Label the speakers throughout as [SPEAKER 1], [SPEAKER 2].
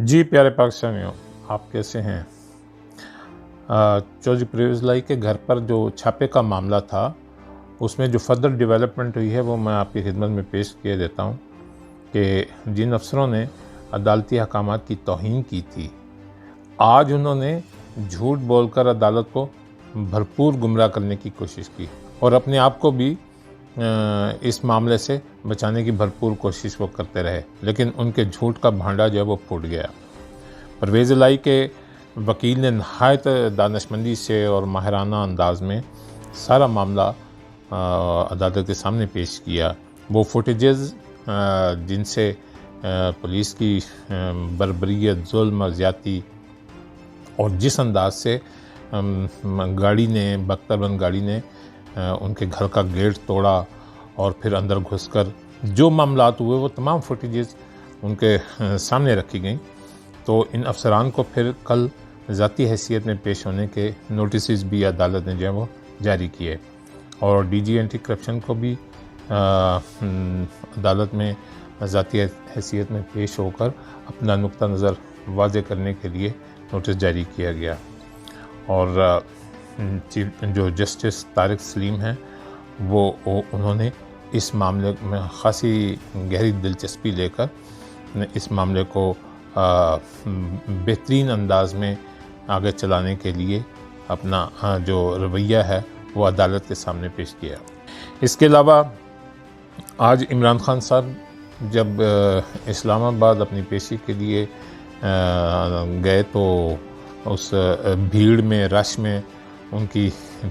[SPEAKER 1] जी प्यारे पाकिस्तानियों, आप कैसे हैं? चौधरी परवेज़ लाई के घर पर जो छापे का मामला था, उसमें जो फर्दर डेवलपमेंट हुई है वो मैं आपकी खिदमत में पेश किए देता हूँ कि जिन अफसरों ने अदालती अहकामात की तौहीन की थी, आज उन्होंने झूठ बोलकर अदालत को भरपूर गुमराह करने की कोशिश की और अपने आप को भी इस मामले से बचाने की भरपूर कोशिश वो करते रहे, लेकिन उनके झूठ का भांडा जो है वो फूट गया। परवेज़ लाई के वकील ने नहायत दानिशमंदी से और माहिराना अंदाज में सारा मामला अदालत के सामने पेश किया। वो फुटेजेस जिनसे पुलिस की बर्बरियत, जुल्म और ज़्यादती और जिस अंदाज से गाड़ी ने, बख्तरबंद गाड़ी ने उनके घर का गेट तोड़ा और फिर अंदर घुसकर जो मामलात हुए वो तमाम फुटेजेस उनके सामने रखी गई। तो इन अफसरान को फिर कल ज़ाती हैसियत में पेश होने के नोटिस भी अदालत ने जो है वो जारी किए और डीजी एंटी करप्शन को भी अदालत में ज़ाती हैसियत में पेश होकर अपना नुक्ता नज़र वाज़े करने के लिए नोटिस जारी किया गया। और जो जस्टिस तारिक सलीम हैं वो उन्होंने इस मामले में ख़ासी गहरी दिलचस्पी लेकर इस मामले को बेहतरीन अंदाज में आगे चलाने के लिए अपना जो रवैया है वो अदालत के सामने पेश किया। इसके अलावा आज इमरान खान साहब जब इस्लामाबाद अपनी पेशी के लिए गए तो उस भीड़ में, रश में उनकी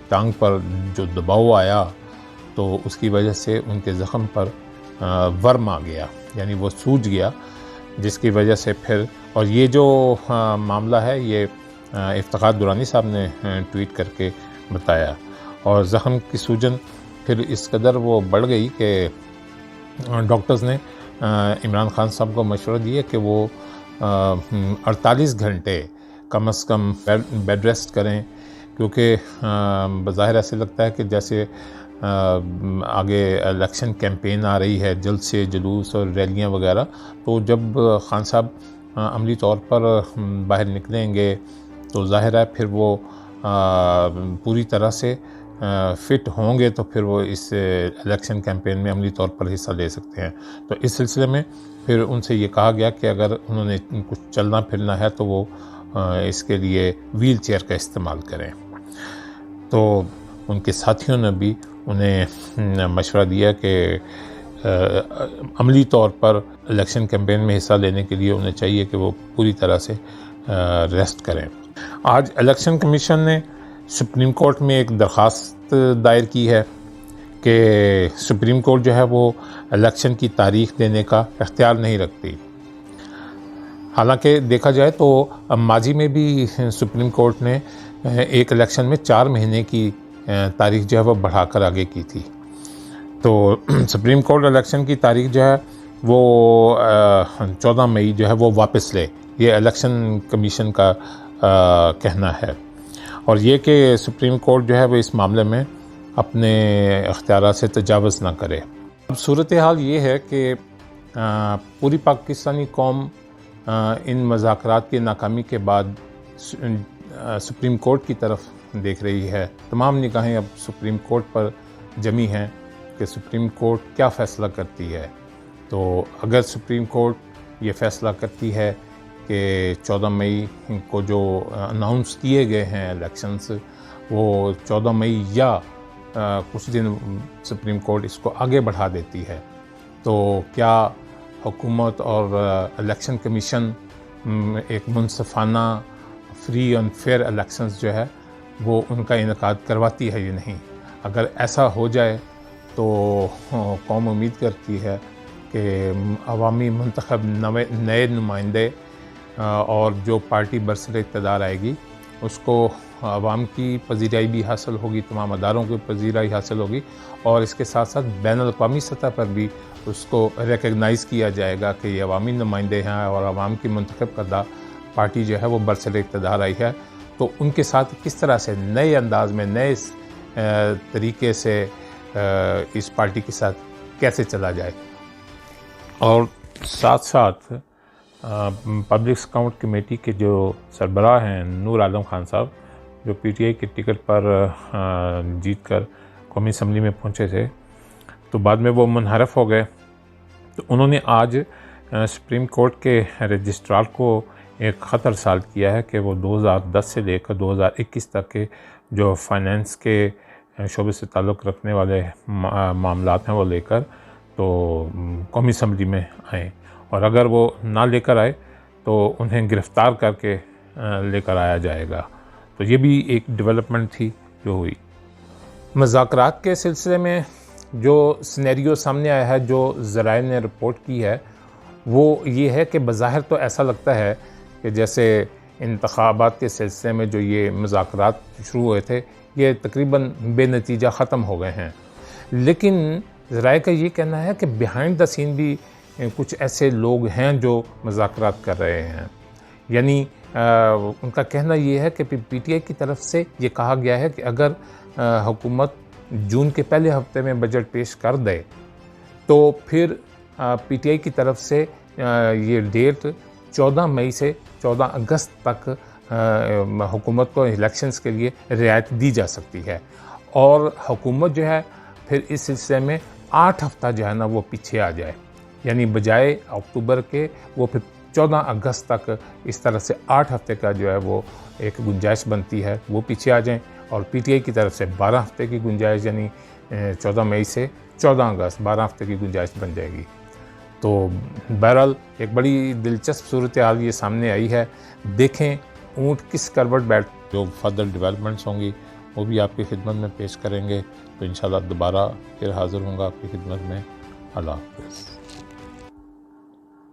[SPEAKER 1] टांग पर जो दबाव आया तो उसकी वजह से उनके ज़ख़म पर वर्म आ गया, यानी वो सूज गया, जिसकी वजह से फिर और ये जो मामला है ये इफ्तिखार दुरानी साहब ने ट्वीट करके बताया और ज़ख़म की सूजन फिर इस कदर वो बढ़ गई कि डॉक्टर्स ने इमरान खान साहब को मशवरा दिया कि वो 48 घंटे कम से कम बेड रेस्ट करें, क्योंकि बज़ाहिर ऐसे लगता है कि जैसे आगे इलेक्शन कैंपेन आ रही है, जल्द से जुलूस और रैलियां वगैरह, तो जब खान साहब अमली तौर पर बाहर निकलेंगे तो ज़ाहिर है फिर वो पूरी तरह से फ़िट होंगे तो फिर वो इस इलेक्शन कैंपेन में अमली तौर पर हिस्सा ले सकते हैं। तो इस सिलसिले में फिर उनसे ये कहा गया कि अगर उन्होंने कुछ चलना फिरना है तो वो इसके लिए व्हील चेयर का इस्तेमाल करें। तो उनके साथियों ने भी उन्हें मशवरा दिया कि अमली तौर पर इलेक्शन कैंपेन में हिस्सा लेने के लिए उन्हें चाहिए कि वो पूरी तरह से रेस्ट करें। आज इलेक्शन कमीशन ने सुप्रीम कोर्ट में एक दरख्वास्त दायर की है कि सुप्रीम कोर्ट जो है वो इलेक्शन की तारीख देने का इख्तियार नहीं रखती। हालांकि देखा जाए तो माजी में भी सुप्रीम कोर्ट ने एक इलेक्शन में 4 महीने की तारीख जो है वो बढ़ाकर आगे की थी। तो सुप्रीम कोर्ट इलेक्शन की तारीख जो है वो 14 मई जो है वो वापस ले, ये इलेक्शन कमीशन का कहना है और ये कि सुप्रीम कोर्ट जो है वो इस मामले में अपने अख्तियार से तजावज़ ना करे। अब सूरत हाल ये है कि पूरी पाकिस्तानी कौम इन मुज़ाकरात की नाकामी के बाद सुप्रीम कोर्ट की तरफ देख रही है। तमाम निगाहें अब सुप्रीम कोर्ट पर जमी हैं कि सुप्रीम कोर्ट क्या फ़ैसला करती है। तो अगर सुप्रीम कोर्ट ये फ़ैसला करती है कि 14 मई को जो अनाउंस किए गए हैं इलेक्शंस वो 14 मई या कुछ दिन सुप्रीम कोर्ट इसको आगे बढ़ा देती है, तो क्या हुकूमत और इलेक्शन कमीशन एक मुनसफ़ाना, फ्री एंड फेयर इलेक्शंस जो है वो उनका इनेकाद करवाती है या नहीं। अगर ऐसा हो जाए तो कौम उम्मीद करती है कि अवामी मुंतखब नए नुमाइंदे और जो पार्टी बरसर इक़्तिदार आएगी उसको अवाम की पज़ीराई भी हासिल होगी, तमाम अदारों की पज़ीराई हासिल होगी और इसके साथ साथ बैनुल-अक़वामी सतह पर भी उसको रिकगनाइज़ किया जाएगा कि ये अवामी नुमाइंदे हैं और अवाम की मुंतखब करदा पार्टी जो है वो बरसर इक़्तिदार आई है। तो उनके साथ किस तरह से नए अंदाज में, नए तरीके से इस पार्टी के साथ कैसे चला जाए। और साथ साथ पब्लिक अकाउंट कमेटी के जो सरबराह हैं नूर आलम खान साहब, जो पीटीआई के टिकट पर जीत कर कौमी असम्बली में पहुंचे थे, तो बाद में वो मुनहरफ हो गए। तो उन्होंने आज सुप्रीम कोर्ट के रजिस्ट्रार को एक ख़त अरसाल किया है कि वो 2010 से लेकर 2021 तक के जो फाइनेंस के शोबे से ताल्लुक़ रखने वाले मामलात हैं वो लेकर तो कौमी असम्बली में आएँ, और अगर वो ना लेकर आए तो उन्हें गिरफ़्तार करके लेकर आया जाएगा। तो ये भी एक डेवलपमेंट थी जो हुई। मुज़ाकरात के सिलसिले में जो सिनेरियो सामने आया है, जो ज़राए ने रिपोर्ट की है, वो ये है कि बज़ाहिर तो ऐसा लगता है कि जैसे इंतखाबात के सिलसिले में जो ये मुज़ाकरात शुरू हुए थे, ये तकरीबन बेनतीजा ख़त्म हो गए हैं। लेकिन ज़राए का ये कहना है कि बिहाइंड द सीन भी कुछ ऐसे लोग हैं जो मुज़ाकरात कर रहे हैं। यानी उनका कहना ये है कि पीटीआई की तरफ से ये कहा गया है कि अगर हुकूमत जून के पहले हफ्ते में बजट पेश कर दे तो फिर पीटीआई की तरफ से ये डेट 14 मई से 14 अगस्त तक हुकूमत को इलेक्शंस के लिए रियायत दी जा सकती है, और हुकूमत जो है फिर इस सिलसिले में 8 हफ्ता जो है ना वो पीछे आ जाए, यानी बजाय अक्टूबर के वो फिर 14 अगस्त तक इस तरह से 8 हफ्ते का जो है वो एक गुंजाइश बनती है, वो पीछे आ जाएं, और पीटीआई की तरफ से 12 हफ्ते की गुंजाइश, यानी 14 मई से 14 अगस्त 12 हफ्ते की गुंजाइश बन जाएगी। तो बहरहाल एक बड़ी दिलचस्प सूरत हाल ये सामने आई है। देखें ऊँट किस करवट बैठ। जो फर्दर डेवलपमेंट्स होंगी वो भी आपकी खिदमत में पेश करेंगे। तो इंशाल्लाह दोबारा फिर हाज़िर होंगे आपकी खिदमत में। अल्लाह हाफ़िज़।